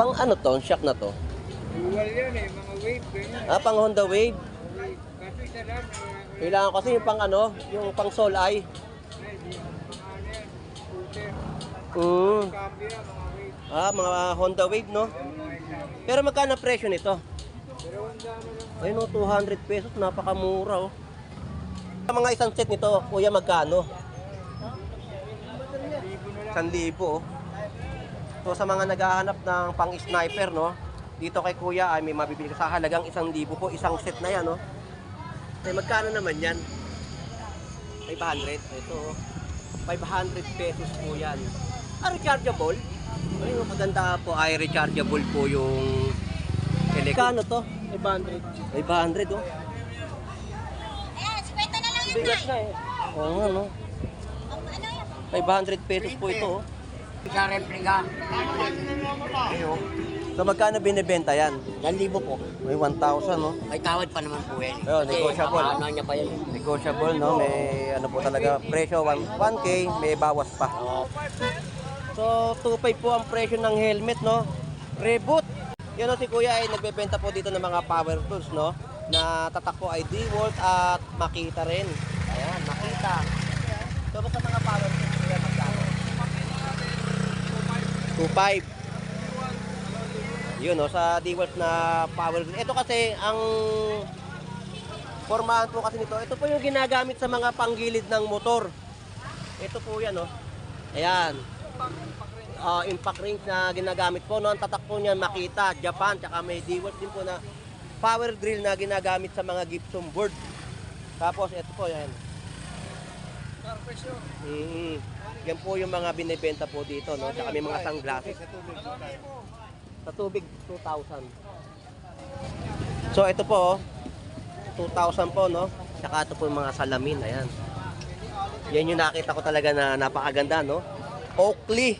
Pang ano to? Shock na to? Dual yan eh, mga wave. Ganyan. Pang Honda Wave. Kaso isa lang. Kailangan kasi yung pang ano, yung pang Soul Eye. Scooter. Mm. Cambio yan, mga wave. Mga Honda Wave, no? Pero magkano presyo nito? Pero wanda na lang. Ayun, no, 200 pesos. Napakamura, oh. Sa mga isang set nito, kuya, magkano? 1,000, oh. So, sa mga naghahanap ng pang-sniper, no? Dito kay kuya ay may mabibili ka sa halagang 1,000 po. Isang set na yan, no? Ay, magkano naman yan? 500. Ito, oh. 500 pesos po yan. Rechargeable? Ay, maganda po ay rechargeable po yung Kano to? 500. 500, oh. Ayan, 50 na lang yun, Bigat na eh. Oo nga, no? Ano yan? 500 pesos po ito, oh. Sa replika. Ayun. So, magkano binibenta yan? 1,000 po. May 1,000, no? May tawad pa naman po yan. Ayun, negotiable. Ano niya pa yan. Negotiable, no? May ano po talaga, presyo 1K, may bawas pa. So, 2.5 po ang presyo ng helmet, no? Reboot. Yan, no, si kuya ay nagbebenta po dito ng mga power tools, no? Na tatak po ay DeWalt at Makita rin. Ayan, Makita. So, basta mga power tools, kuya, magkano? 2.5. Yun, no, sa DeWalt na power tool. Ito kasi, ang formahan po kasi nito, ito po yung ginagamit sa mga panggilid ng motor. Ito po yan, no? Ayan. Impact rings na ginagamit po, no? Ang tatak po niyan Makita, Japan, tsaka may DeWalt din po na power drill na ginagamit sa mga gypsum board. Tapos ito po yan. Yan po yung mga binibenta po dito, no? Tsaka may mga sunglasses. Sa tubig 2,000. So ito po, 2,000 po, no? Tsaka ito po yung mga salamin, ayan. Yan yung nakita ko talaga na napakaganda, no? Oakley.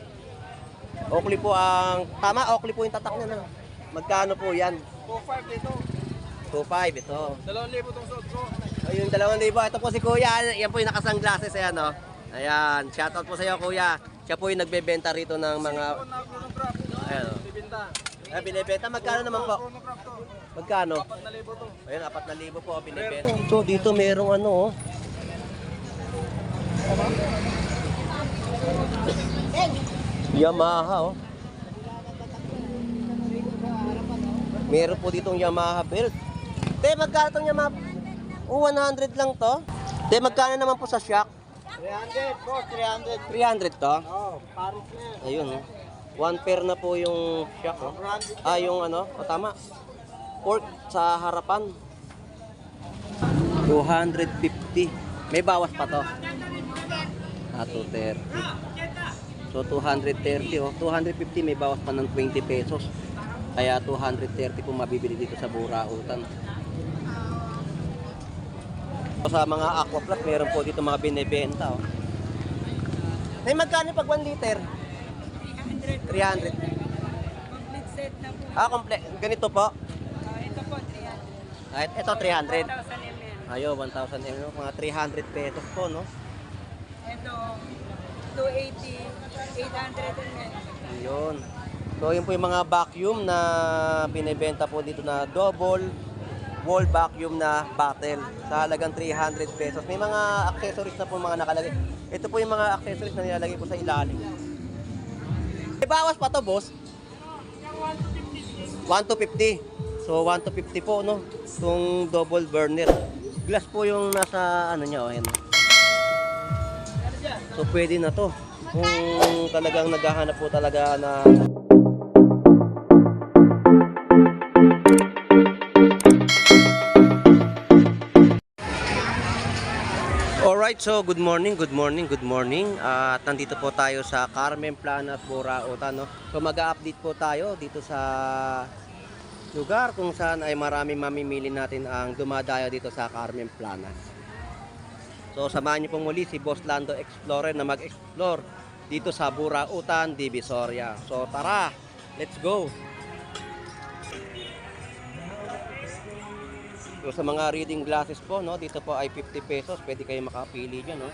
Oakley po ang, tama, Oakley po yung tatak niya, no? Magkano po yan? 2,500 dito. 2,500 ito. 2,000 itong suot ko. Ayun, 2,000. Ito po si kuya, yan po yung nakasunglasses, ayan, no? Ayan, shoutout po sa iyo, kuya. Siya po yung nagbebenta rito ng mga, ayan, no? Binibenta, magkano naman po? Magkano? 4,000 to. Ayun, 4,000 po binibenta. So, dito merong ano, oh. Yamaha, oh. Meron po ditong Yamaha belt. Te, magkano tong Yamaha? 100 lang to. Te, magkano naman po sa shock? 300 po, 300. 300 to. Oh, Paris na yan. Ayun, oh. One pair na po yung shock, oh. Yung ano, tama. Fork sa harapan. 250. May bawas pa to. 230. So 230, oh. 250 may bawas pa ng 20 pesos. Kaya 230 po mabibili dito sa Burautan. So, sa mga aquaplot, meron po dito mga binibenta, oh. Ay, magkano pag 1 liter? 300. Complete set na po. Complete. Ganito po. Ito po, 300. Ito 300. 1,000 ml. Ayo, 1,000 ml. Mga 300 pesos po, no? Ito, 280, 800 ml. Yun. So, yun po yung mga vacuum na binibenta po dito na double wall vacuum na bottle sa halagang 300 pesos. May mga accessories na po mga nakalagay. Ito po yung mga accessories na nilalagay po sa ilalim. May bawas pa to, boss? 1,250. So, 1,250 po, no? Itong double burner. Glass po yung nasa, ano niya, oh, yan. So, pwede na to. Kung talagang naghahanap po talaga na... Alright, so good morning. At nandito po tayo sa Carmen Planas, Burautan, no? So mag-a-update po tayo dito sa lugar kung saan ay maraming mamimili natin ang dumadayo dito sa Carmen Planas. So samahan niyo po muli si Boss Lando Explorer na mag-explore dito sa Burautan, Divisoria. So tara, let's go! So, sa mga reading glasses po, no, dito po ay 50 pesos. Pwede kayo makapili dyan, no.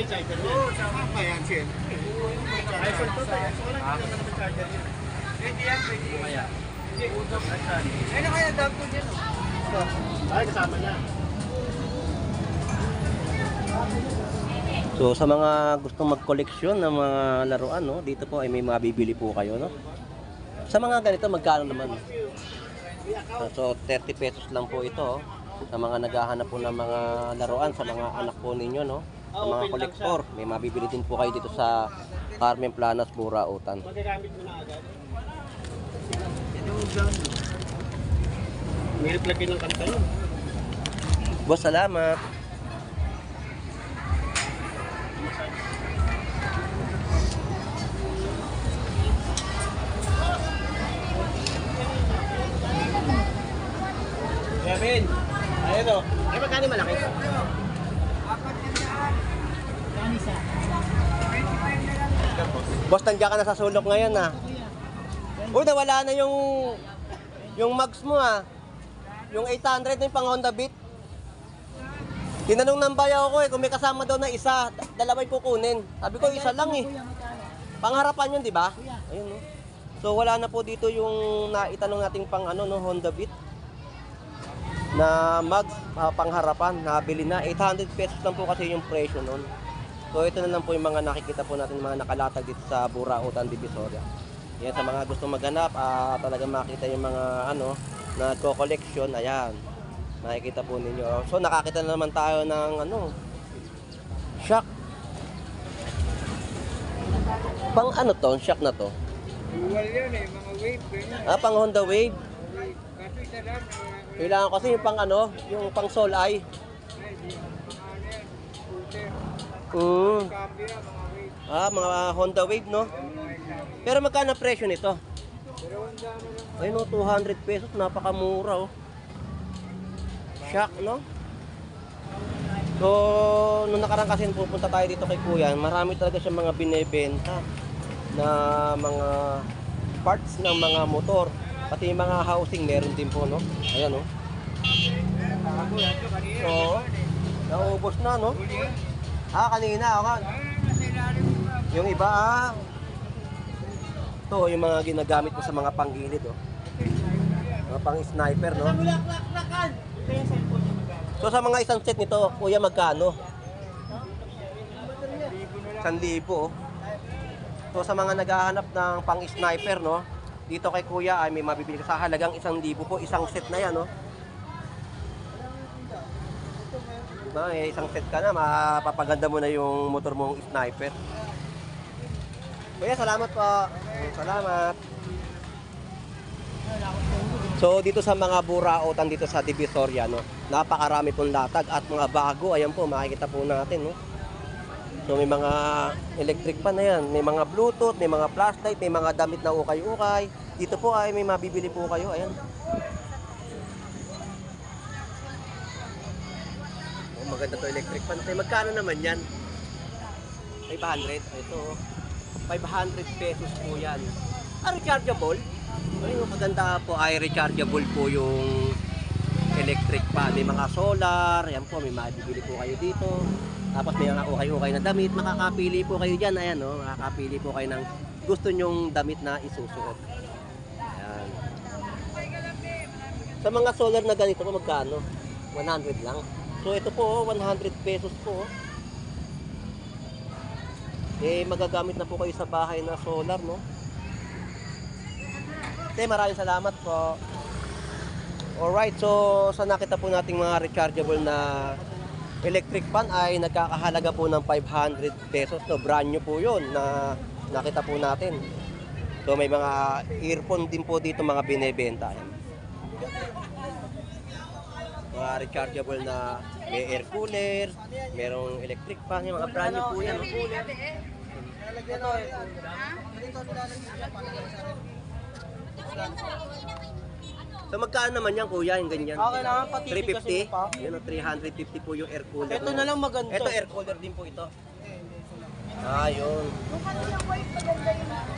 Oo, sama pa yan, Shen. iPhone to tayo. Wala ka naman ng charger yun. Pwede yan, pwede yan. Ano kaya dab ko dyan? Ay, kasama na. So sa mga gustong mag-koleksyon ng mga laruan, no, dito po ay may mabibili po kayo, no. Sa mga ganito magkano naman? So 30 pesos lang po ito, oh. Sa mga naghahanap po ng mga laruan sa mga anak po ninyo, no. Sa mga kolektor, may mabibili din po kayo dito sa Carmen Planas, Burautan. Magagamit mo na agad. Ito yung dyan. May replake ng kanta yun. Boss, salamat. Kevin, ayun o. Ay, magkano malaki? Boss, nandiyan ka na sa sulok ngayon, ah. Uy, nawala na yung mags mo, ah. Yung 800 na yung pang Honda Beat. Tinanong ng bayaw ko, kung may kasama daw na isa, dalawa yung kukunin. Sabi ko, isa lang, eh. Pangharapan yun, di ba? Ayun, no. So, wala na po dito yung naitanong nating pang Honda Beat na mags, pangharapan. Nabili na. 800 pesos lang po kasi yung presyo nun. So ito na lang po yung mga nakikita po natin, mga nakalatag dito sa Burautan, Divisoria. Yan, sa mga gusto maghanap, talagang makita yung mga nagko-collection, ayan. Makikita po ninyo. So nakakita na naman tayo ng shock. Pang to? Shock na to? Dual yan eh, mga wave. Ganyan. Pang Honda Wave. Kaso isa lang. Kailangan kasi yung pang yung pang Soul Eye. Ay, di. Mga yan. Scooter. Mm. Cambio, mga wave. Mga Honda Wave, no? Pero magkano ang presyo nito? Pero ang dami lang. Ay no, 200 pesos, napakamura, oh. Shock, no? So, nung nakaraan kasi pupunta tayo dito kay Kuya, marami talaga siya mga binebenta na mga parts ng mga motor. Pati yung mga housing, meron din po, no? Ayan, no? So, naubos na, no? Kanina, ako. Yung iba, ito, yung mga ginagamit mo sa mga panggilid, oh. Mga pang-sniper, no? So, sa mga isang set nito, Kuya, magkano? 1,000, oh. So, sa mga naghahanap ng pang-sniper, no? Dito kay Kuya ay may mabibili ka sa halagang 1,000 po, isang set na yan, no? Diba, isang set ka na, mapapaganda mo na yung motor mong sniper. Kuya, salamat po. Salamat. So, dito sa mga Burautan dito sa Divisoria, no? Napakarami pong latag at mga bago, ayan po, makikita po natin, no? So may mga electric pan na yan, may mga Bluetooth, may mga flashlight, may mga damit na ukay-ukay. Dito po ay may mabibili po kayo, ayan. Oh, maganda to electric pan. Magkano naman yan? 500. Ito, 500 pesos po yan. Rechargeable? Ayun, maganda po ay rechargeable po yung electric pan. May mga solar, ayan po, may mabibili po kayo dito. Tapos may mga ukay-ukay na damit, makakapili po kayo dyan, ayan, no? Makakapili po kayo ng gusto nyong damit na isusuot. Ayan. Sa mga solar na ganito po, magkano? 100 lang. So ito po, 100 pesos po. Magagamit na po kayo sa bahay na solar, no? Maraming salamat po. Alright, so sa nakita po nating mga rechargeable na electric fan ay nagkakahalaga po ng 500 pesos. No, brand new po yun na nakita po natin. So may mga earphone din po dito mga binebenta. Mga rechargeable na may air cooler, merong electric fan, yung mga brand new po yan. So magkano naman yan, Kuya, yung ganyan? Okay naman, pati 350? Yun, 350 po yung air cooler. Ito na lang maganda. Ito air cooler din po ito. Yun.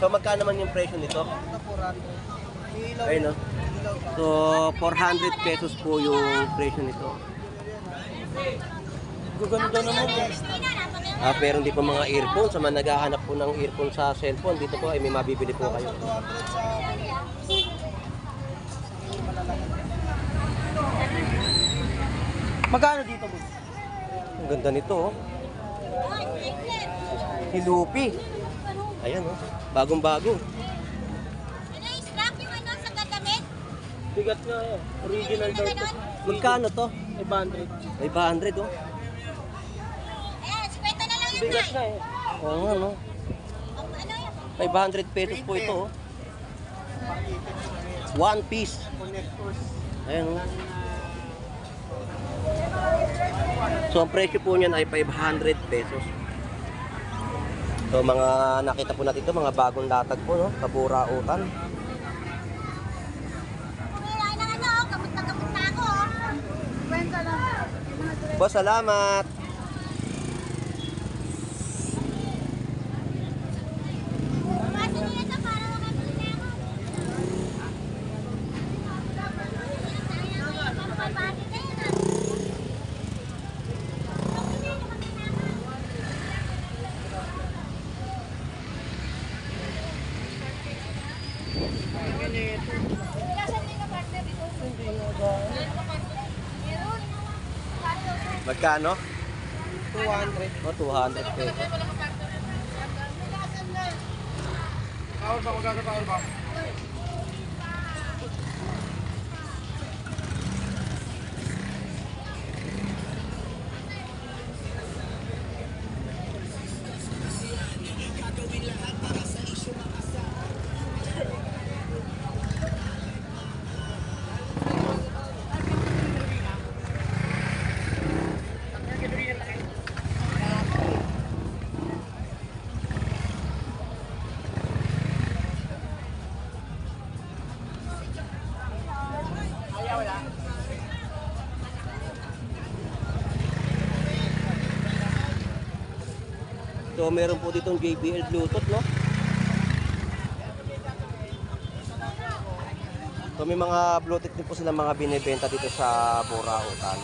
So magkano naman yung presyo nito? Ayun, no? So 400 pesos po yung presyo nito. Gaganda naman. At meron din po mga earphone. Sa mga naghahanap po ng earphone sa cellphone, dito po ay may mabibili po kayo. Magkano dito, boss? Ang ganda nito, oh. Si Lupi. Ayan, oh. Bagong-bago. Ano yung strap yung ano sa gagamit? Bigat nga, original daw to. Magkano to? 500. 500, oh. Ayan, 50 na lang yun Bigat na. na eh. Oo nga, no? Ano yun? 500 pesos po ito, oh. One piece. Ayan, oh. So, ang presyo po niyan ay 500 pesos. So, mga nakita po natin ito, mga bagong latag po, no? Kaburautan. Kumain ng ano, gamot na ako. Kwenta lang. Boss, salamat! Kasi nila ito para makabili na ako. Papapati kayo na. Magkano? 200. O, 200 pesos. Kawal ba? Magkano kawal ba? So, meron po ditong JBL Bluetooth, no? So, may mga Bluetooth din po sila mga binibenta dito sa Burautan.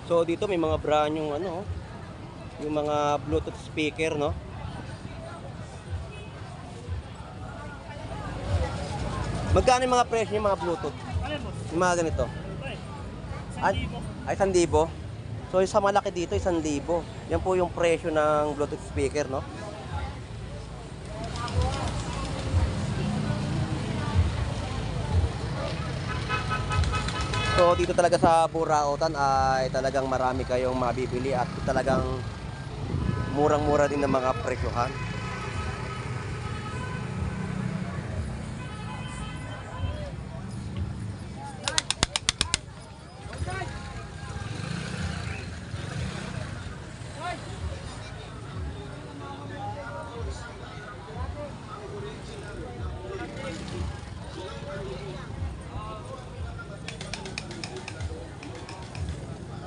So dito may mga brand yung ano, yung mga Bluetooth speaker, no? Magkano yung mga presyo ng mga Bluetooth? Yung mga ganito? Ay, 1,000. So yung sa malaki dito, 1,000. Yan po yung presyo ng Bluetooth speaker, no? So dito talaga sa Burautan ay talagang marami kayong mabibili at talagang murang-mura din ng mga presyohan.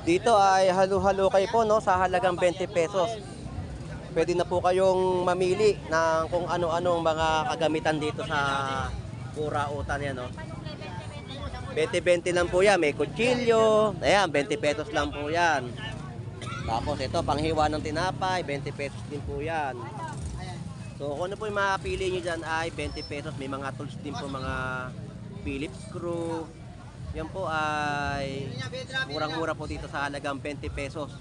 Dito ay halo-halo kayo po, no, sa halagang 20 pesos. Pwede na po kayong mamili ng kung ano-anong mga kagamitan dito sa Burautan yan, no. 20-20 lang po yan. May kutsilyo. Ayan, 20 pesos lang po yan. Tapos ito, panghiwa ng tinapay, 20 pesos din po yan. So kung ano po yung mapili nyo dyan ay 20 pesos. May mga tools din po, mga Phillips screw. Yan po ay murang-mura po dito sa halagang 20 pesos.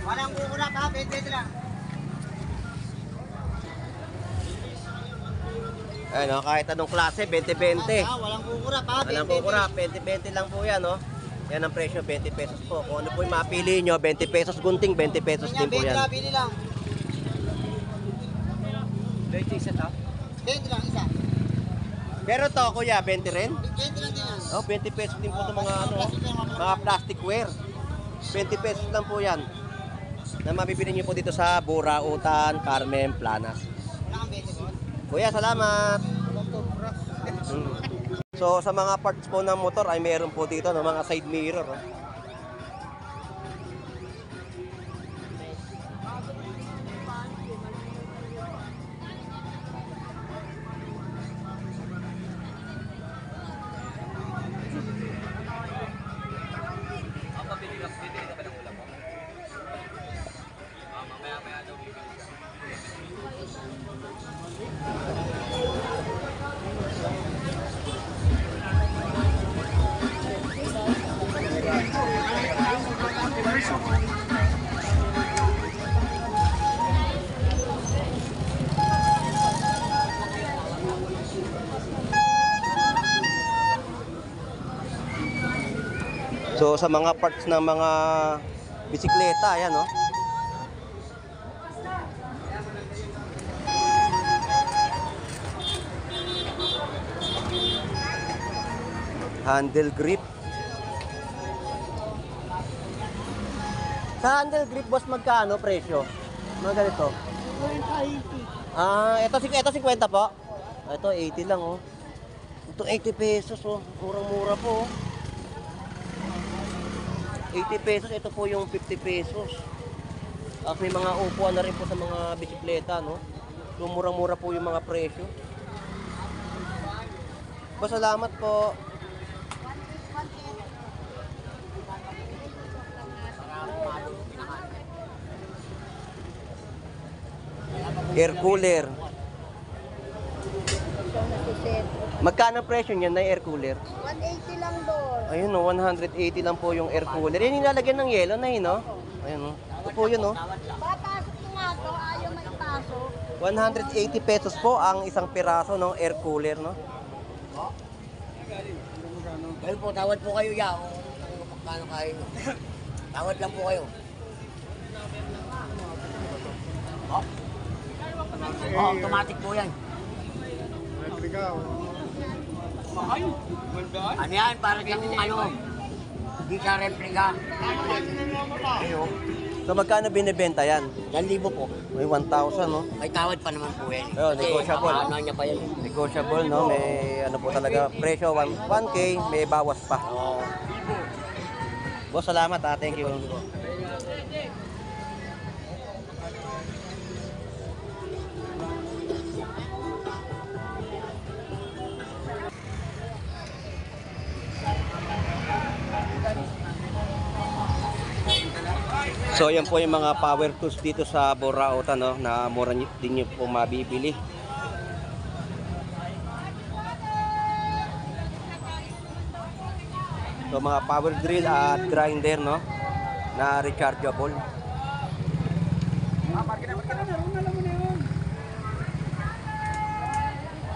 Walang kukurap ha, 20 lang. Ayun, kahit anong klase, 20-20. Walang kukurap ha, Walang kukura, 20-20 lang po yan, no? Yan ang presyo, 20 pesos po. Kung ano po yung mapili nyo, 20 pesos gunting, 20 pesos din po yan. Bili lang. 20 isa ta? 20 lang isa. Pero to, kuya, 20 rin? 20 lang din yan. Oh, 20 pesos din po itong mga ano, mga plasticware. 20 pesos lang po yan. Na mabibili nyo po dito sa Burautan, Carmen, Planas. Wala kang 20 po. Kuya, salamat. Walang toothbrush. So sa mga parts po ng motor ay meron po dito ng mga side mirror. Oh. So sa mga parts ng mga bisikleta, ayan oh. Handle grip. Sa handle grip boss magkano presyo? Mga ganito. 80. Ah, ito 50 po. Ito 80 lang oh. Ito 80 pesos oh. Murang-mura po oh. 80 pesos, ito po yung 50 pesos. At may mga upuan na rin po sa mga bisikleta, no? So, murang-mura po yung mga presyo. Po, salamat po. Air cooler. Magkano ang presyo niyan na air cooler? 180 lang doon. Ayun o, 180 lang po yung air cooler. Yan yung nilalagyan ng yelo na yun, no? Ayun o. Ito po yun, no? Papasok na nga to, ayaw magpasok. 180 pesos po ang isang piraso ng air cooler, no? Kayo po, tawad po kayo ya. Kung magkano kayo. Tawad lang po kayo. Automatic po yan. Ano yan? Para siyang ano, hindi ka replika. So, magkano binibenta yan? 1,000 po. May 1,000, no? May tawad pa naman po yan. Ayun, negotiable. Ano niya pa yan. Negotiable, no? May ano po talaga, presyo 1K, may bawas pa. Oo. Boss, salamat ha. Thank you. So yan po yung mga power tools dito sa Borauta, no, na mura din nyo po mabibili. So mga power drill at grinder, no, na rechargeable.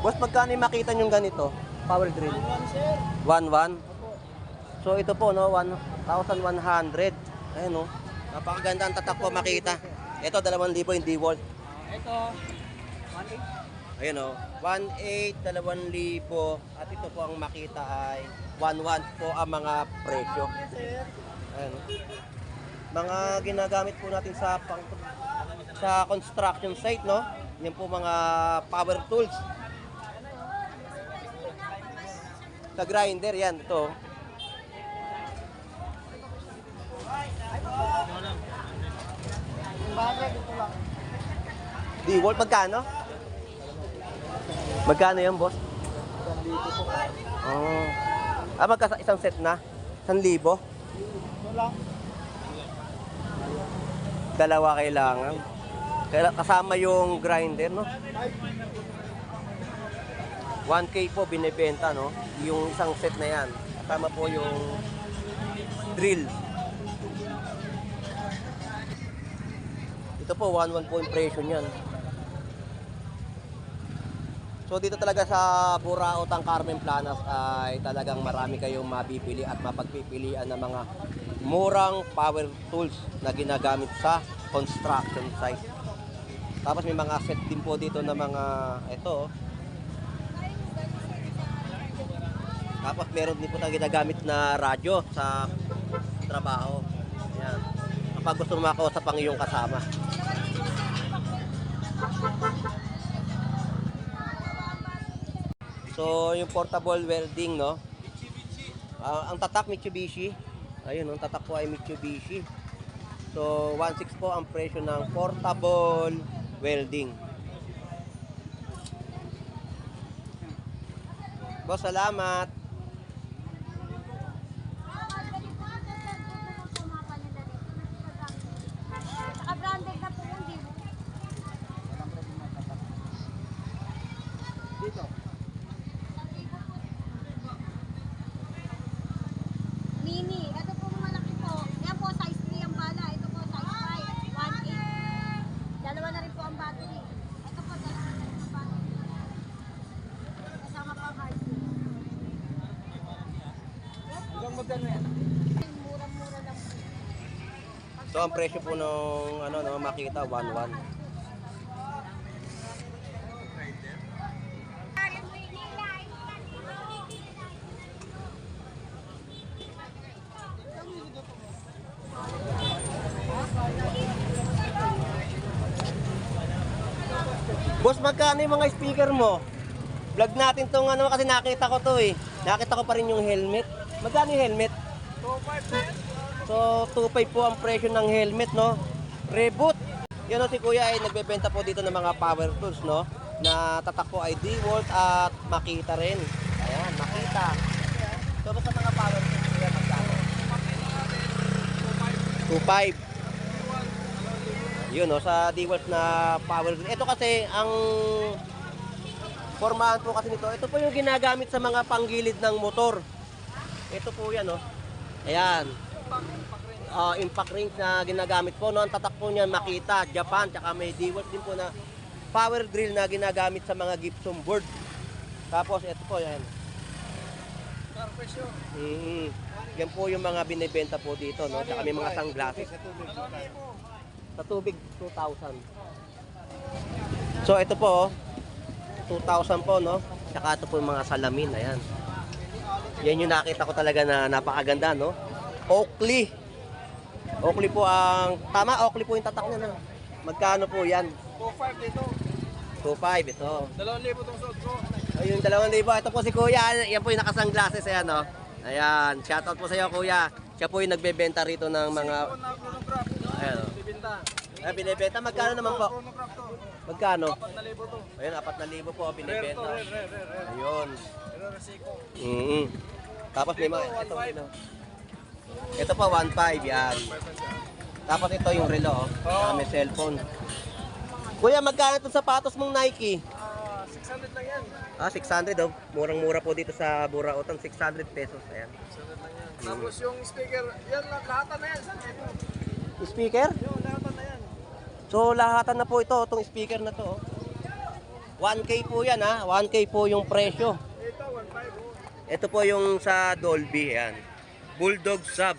Boss, magkano yung makita nyo ganito? Power drill? 1,1? So ito po, no, 1,100. Ayan, no. Napakaganda ang tatak po makita. Ito, 2,000 yung DeWalt. Ito, 180. Ayan, no. 1,800, 2,000. At ito po ang makita ay 1,100 po ang mga presyo. Ayan, no. Mga ginagamit po natin sa construction site, no. Yan po mga power tools. Sa grinder, yan, ito. DeWalt, magkano? Magkano yan, boss? 1,000 po. Oh. Ah, isang set na? 1,000? Dalawa kailangan. Kasama yung grinder, no? 1K po binibenta, no? Yung isang set na yan. Kasama po yung drill. Ito po, 1,100 po yung presyo niyan. So dito talaga sa Burao, Carmen Planas ay talagang marami kayong mabibili at mapagpipilian ng mga murang power tools na ginagamit sa construction site. Tapos may mga set din po dito na mga ito. Tapos meron din po tayong ginagamit na radyo sa trabaho. Ayan. Kapag gusto mo makausap ang iyong kasama. So, yung portable welding, no? Ang tatak Mitsubishi. Ayun, ang tatak po ay Mitsubishi. So, 1.6 po ang presyo ng portable welding. Boss, salamat. Saka branded na po yung dito. Mini. Ito po malaki po. Yan po, size 3 ang bala. Ito po, size 5. 1.8. Dalawa na rin po ang battery. Ito po, dalawa na rin ang battery. Kasama pa ang hard disk. Hanggang magkano yan? Murang-mura lang po. So, ang presyo po nung ano, no, makita, 1.1. Boss, magkano yung mga speaker mo? Vlog natin tong ano kasi nakita ko to eh. Nakita ko pa rin yung helmet. Magkano yung helmet? 2.5. So, 2.5 po ang presyo ng helmet, no? Reboot. Yun o, si Kuya ay nagbebenta po dito ng mga power tools, no? Na tatak po ay DeWalt at Makita rin. Ayan, Makita. So, basta mga power tools, Kuya, magkano? 2.5. Yun o, sa DeWalt na power tools. Ito kasi, ang formahan po kasi nito, ito po yung ginagamit sa mga panggilid ng motor. Ito po yan, no? Ayan. Impact rings na ginagamit po, no? Ang tatak po niya Makita, Japan, tsaka may DeWalt din po na power drill na ginagamit sa mga gypsum board. Tapos ito po yan. Yan po yung mga binibenta po dito, no? Tsaka may mga sunglasses. Sa tubig 2,000. So ito po 2,000 po, no? Tsaka ito po yung mga salamin, ayan. Yan yung nakita ko talaga na napakaganda, no? Oakley. Oakley po ang tama, Oakley po yung tatak niya, no? Magkano po yan? 2.5 dito. 2.5 ito. 2,000 itong suot ko. Ayun, 2,000. Ito po si Kuya. Yan po yung nakasunglasses, ayan, no? Ayan, shoutout po sa iyo, Kuya. Siya po yung nagbebenta rito ng mga Chronograph. ayan, no? Bibinta. Binibenta. Magkano naman po? Chronograph to. Magkano? 4,000 to. Ayun, 4,000 po Rare to, binibenta. rare. Ayun. Pero Resico. Tapos may mga ito, ito pa 1.5 yan. Tapos ito yung relo, oh. May cellphone. Kuya, magkano itong sapatos mong Nike? 600 lang yan. 600 oh. Murang-mura po dito sa Burautan, 600 pesos. Ayan. 600 lang yan. Tapos yung speaker, yan lahatan na yan. Saan ito? Speaker? Yung lahatan na yan. So lahatan na po ito, itong speaker na to. Oh. 1K po yan ha, 1K po yung presyo. Ito, 1.5 oh. Ito po yung sa Dolby, ayan. Bulldog Sub.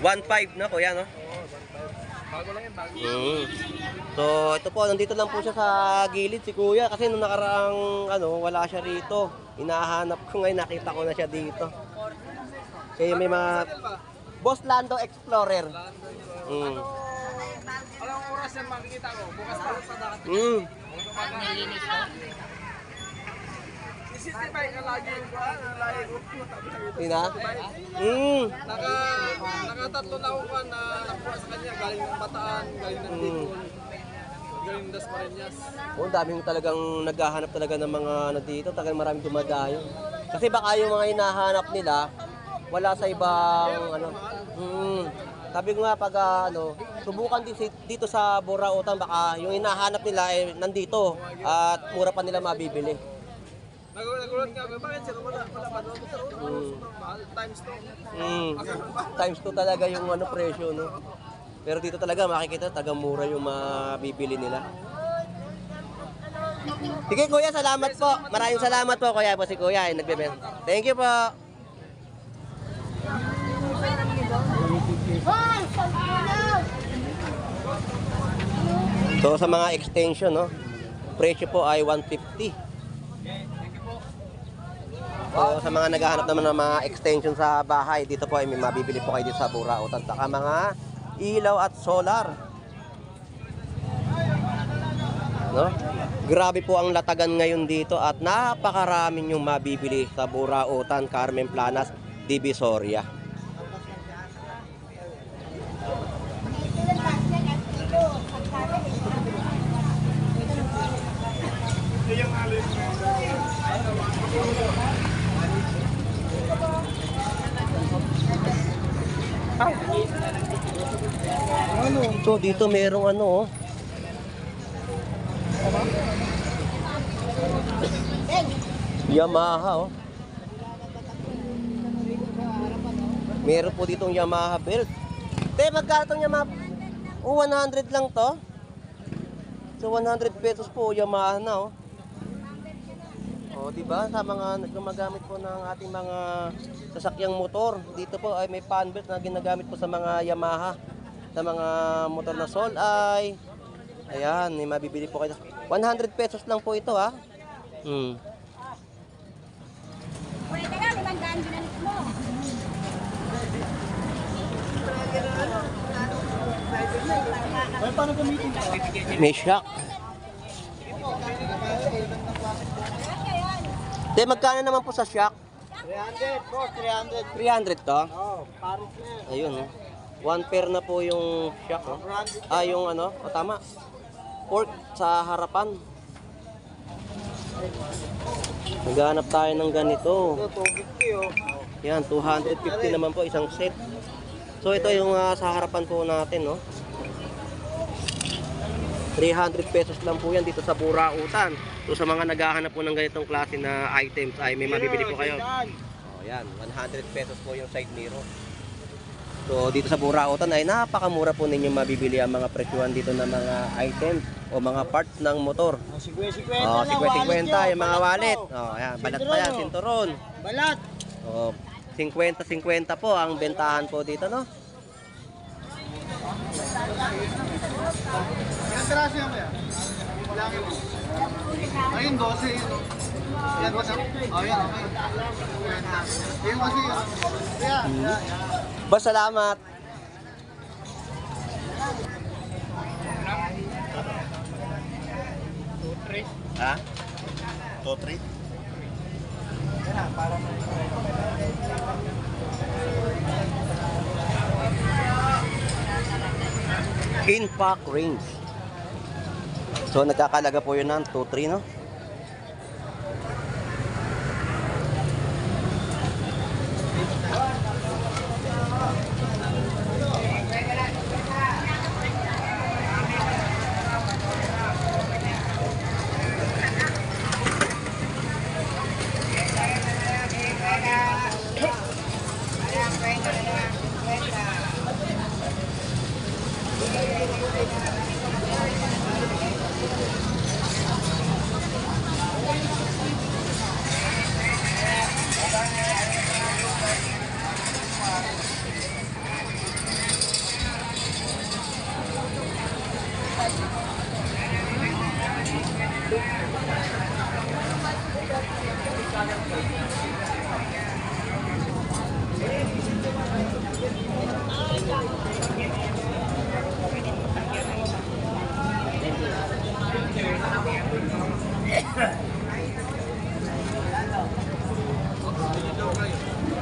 1.5 na kuya, no? Oo, 1.5. Bago lang yan, bago. So, ito po, nandito lang po siya sa gilid si Kuya kasi nung nakaraang wala siya rito. Hinahanap ko ngayon, nakita ko na siya dito. Kaya may mga Boss Lando Explorer. Anong oras yan makikita ko? Bukas pa sa dagat. Isisipay ka lagi yung kuhan, lagi ko. Ina? Nakatatlo na ako kuhan na nakuha sa kanya. Galing ng Bataan, galing ng Bicol, galing ng Dasmariñas. Oh, daming talagang naghahanap talaga ng mga dito, talagang maraming dumadayo. Kasi baka yung mga hinahanap nila wala sa ibang Sabi ko nga pag subukan din dito sa Burautan baka yung hinahanap nila nandito at mura pa nila mabibili. Nagulat nga, bakit sila wala ba doon? Sobrang mahal, times 2. Times 2 talaga yung presyo, no? Pero dito talaga makikita tagang mura yung mabibili nila. Sige Kuya, salamat po. Maraming salamat po Kuya po si Kuya nagbebenta. Thank you po. So sa mga extension, no? Presyo po ay 150. So sa mga naghahanap naman ng mga extension sa bahay, dito po ay may mabibili po kayo dito sa Burautan. Saka mga ilaw at solar. No? Grabe po ang latagan ngayon dito at napakarami yung mabibili sa Burautan, Carmen Planas, Divisoria. So dito merong ano oh. Yamaha oh. Meron po ditong Yamaha belt. Te, magkano tong Yamaha? Oh, 100 lang to. So 100 pesos po Yamaha na oh. Oh, di ba? Sa mga gumagamit po ng ating mga sasakyang motor, dito po ay may fan belt na ginagamit po sa mga Yamaha, sa mga motor na Sol ay ayan, may mabibili po kayo. 100 pesos lang po ito ha. Pwede na, 500 ginanit mo. Well, paano gamitin ito? May shock. Te, magkano naman po sa shock? 300 po, 300. 300 to? Oh, Paris na yan. Ayun oh. One pair na po yung shock oh. Ah, yung ano, o tama. Fork sa harapan. Naghanap tayo ng ganito. Ito, 250 oh. Yan, 250 naman po isang set. So ito yung sa harapan po natin, no. 300 pesos lang po yan dito sa Burautan. So sa mga naghahanap po ng ganitong klase na items ay may mabibili po kayo. Oh, yan, 100 pesos po yung side mirror. So dito sa Burautan ay napakamura po ninyo mabibili ang mga presyuhan dito ng mga items o mga parts ng motor. Oh, 50-50 Oh, na, 50-50 yung mga wallet. po. Oh, ayan, balat pa yan, sinturon. Balat. Oh, 50-50 po ang bentahan po dito, no? Yan, taraso yan kaya. Ayun, 12 yun. Yan, what's up? Oh, yan, okay. Yan kasi yun. Yan. Ba, salamat. Ha? 2-3. Impact range. So nagkakalaga po yun ng 2-3, no?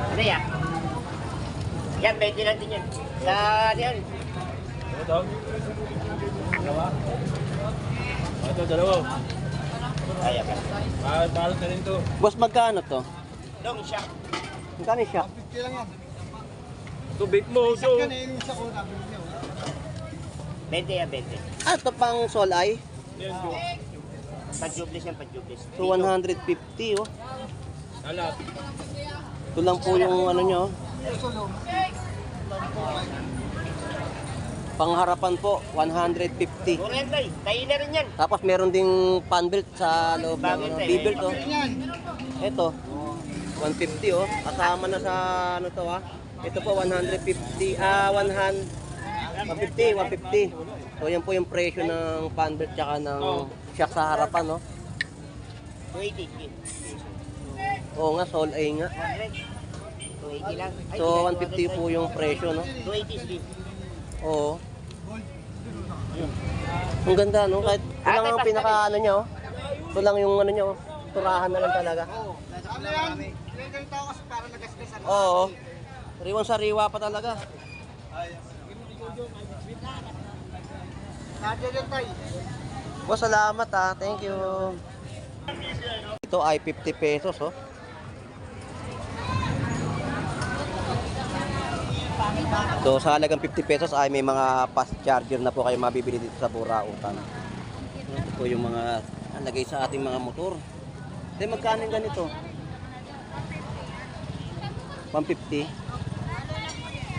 Ano yan? Yan, 20 lang din yan. Sa, ano yan? Ito, dalawa. Kaya ba? Mahal na rin to. Boss, magkano to? Long shot. Magkano siya? 50 lang yan. Tubig mo, Isa ka na yun yung sa una. 20 yan, 20. Ah, ito pang solay. Pag-jublis yan, pag-jublis. So 150, oh. Alat. Ito lang po yung ano nyo. Pangharapan po, 150. Puro yan, tay. Tayo na rin yan. Tapos meron ding fan belt sa loob ng Bagay, tayo. B-belt, oh. Yan. Ito, 150, oh. Kasama na sa ano to, ah. Ito po, 150, 150. So yan po yung presyo ng fan belt tsaka ng shock sa harapan, no. 280. Oo nga, Sol A nga. 280 lang. Ay, So 150 po yung presyo, no. 280 din. Oo. Ang ganda, no? Kahit ito lang ang pinaka ano niya, oh. Ito lang yung ano nyo, turahan na lang talaga. Ano yan? Yung ganito ako kasi para nagasgasan. Oo. Sariwang-sariwa pa talaga. Charger yan tayo. Boss, salamat ah. Thank you. Ito ay 50 pesos oh. So sa halagang 50 pesos ay may mga fast charger na po kayo mabibili dito sa Burautan. Ito po yung mga lagay sa ating mga motor. Then magkano yung ganito? 150.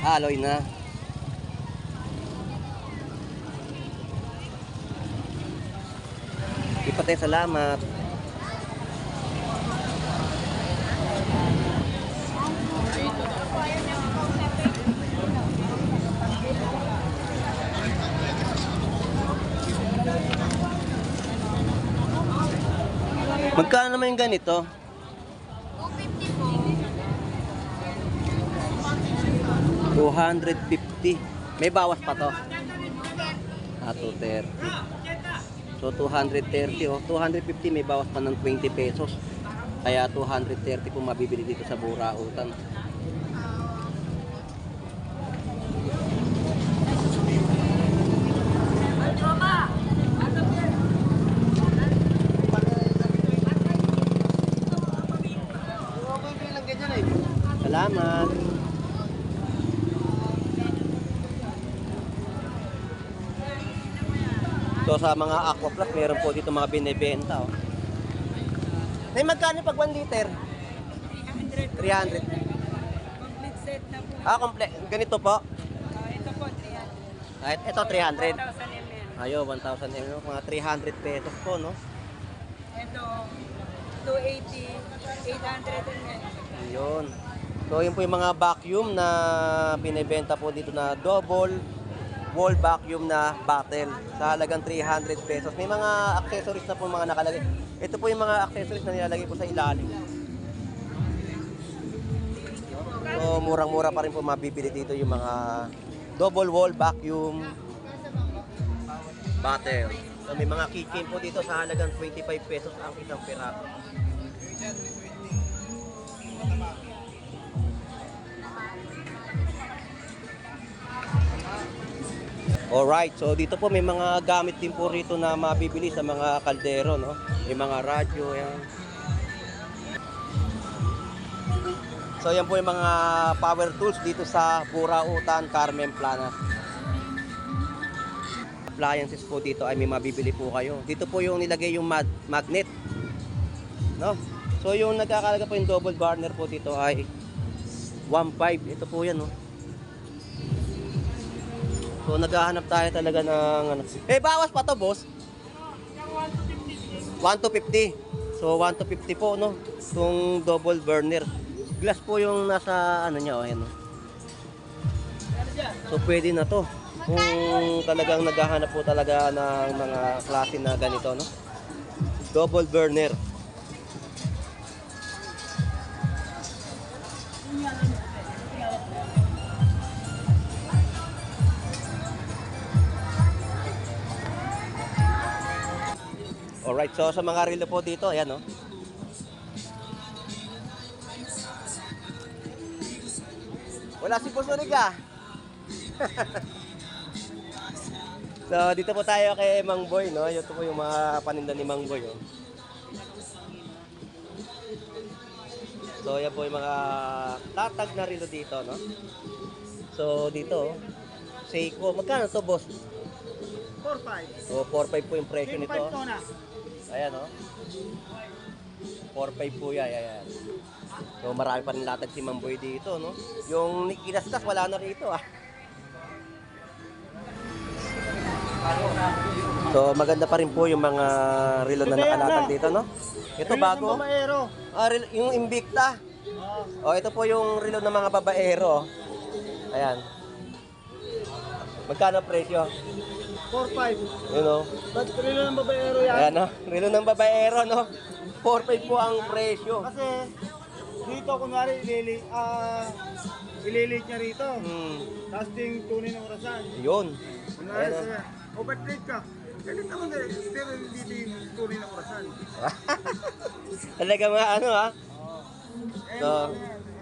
Alloy na. Ipatay, salamat. Magkano naman yung ganito? 250 po. 250. May bawas pa to. 230. So 230 oh. 250 may bawas pa ng 20 pesos. Kaya 230 po mabibili dito sa Burautan. Salamat. So sa mga Aqua Plus, meron po dito mga binibenta oh. Ay, magkano pag 1 liter? 300. Complete set na po. Complete. Ganito po. Ito po, 300. Ito 300. 1,000 ml. Ayo, 1,000 ml. Mga 300 pesos po, no? Ito, 280, 800 ml. Yun. So, yun po yung mga vacuum na binibenta po dito na double wall vacuum na bottle sa halagang 300 pesos. May mga accessories na po mga nakalagay. Ito po yung mga accessories na nilalagay po sa ilalim. So, murang-mura pa rin po mabibili dito yung mga double wall vacuum bottle. So, may mga keychain po dito sa halagang 25 pesos ang isang piraso. Alright, so dito po may mga gamit din po rito na mabibili sa mga kaldero, no? May mga radyo, yan. So yan po yung mga power tools dito sa Burautan, Carmen Plana. Appliances po dito ay may mabibili po kayo. Dito po yung nilagay yung magnet, no? So yung nagkakalaga po yung double burner po dito ay 1.5. Ito po yan, no? So naghahanap tayo talaga ng ano. Bawas pa to, boss. 1 to 50. So 1 to 50 po, no. Itong double burner. Glass po yung nasa ano niya, ayan, no. So pwede na to. Kung talagang naghahanap po talaga ng mga klase na ganito, no. Double burner. Alright, so sa mga relo po dito, ayan, no. Wala si Boss Origa. So dito po tayo kay Mang Boy, no. Ito po yung mga paninda ni Mang Boy, oh. So yan po yung mga tatag na relo dito, no. So dito, Seiko, magkano to, boss? 4.5. So 4.5 po yung presyo nito. 5 to na. Ayan, oh. 4.5 po yan, ayan. So marami pa rin latag si Mang Boy dito, no. Yung kinastas wala na rito, ah. So maganda pa rin po yung mga relo na nakalatag dito, no. Ito bago. Yung Invicta. Oh, ito po yung relo ng mga babaero. Ayan. Magkano presyo? 4.5. Yun, oh. Ba't relo ng babaero yan? Ayan, no. Relo ng babaero, no. 4.5 po ang presyo. Kasi dito kunwari ililit niya rito. Tapos ting tunin ng orasan. Yun. Kunwari Ayan, sa overtrade ka. Galit naman eh. Pero hindi din tuloy ng orasan. Talaga mga ano ha? So,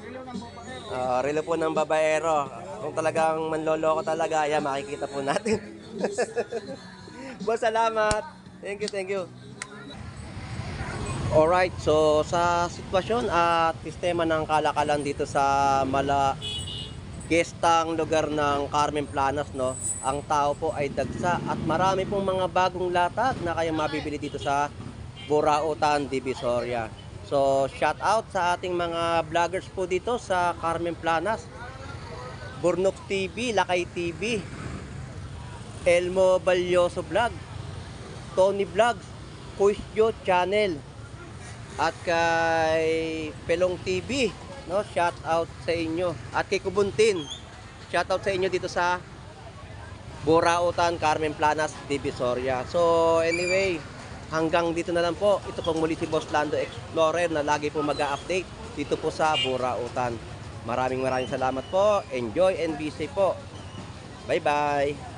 Relo ng babaero. relo po ng babaero. Kung talagang manloloko talaga, yan, makikita po natin. Boss, salamat. Thank you, thank you. Alright, so sa sitwasyon at sistema ng kalakalan dito sa gestang lugar ng Carmen Planas, no, ang tao po ay dagsa at marami pong mga bagong latag na kayong mabibili dito sa Burautan, Divisoria. So, shout out sa ating mga vloggers po dito sa Carmen Planas. Burnok TV, Lakay TV, Elmo Balyoso Vlog, Tony Vlogs, Kuisyo Channel, at kay Pelong TV, no, shout out sa inyo, at kay Kubuntin, shout out sa inyo dito sa Burautan, Carmen Planas, Divisoria. So anyway, hanggang dito na lang po. Ito pong muli si Boss Lando Explorer na lagi po mag-update dito po sa Burautan. Maraming salamat po. Enjoy and be safe po. Bye bye.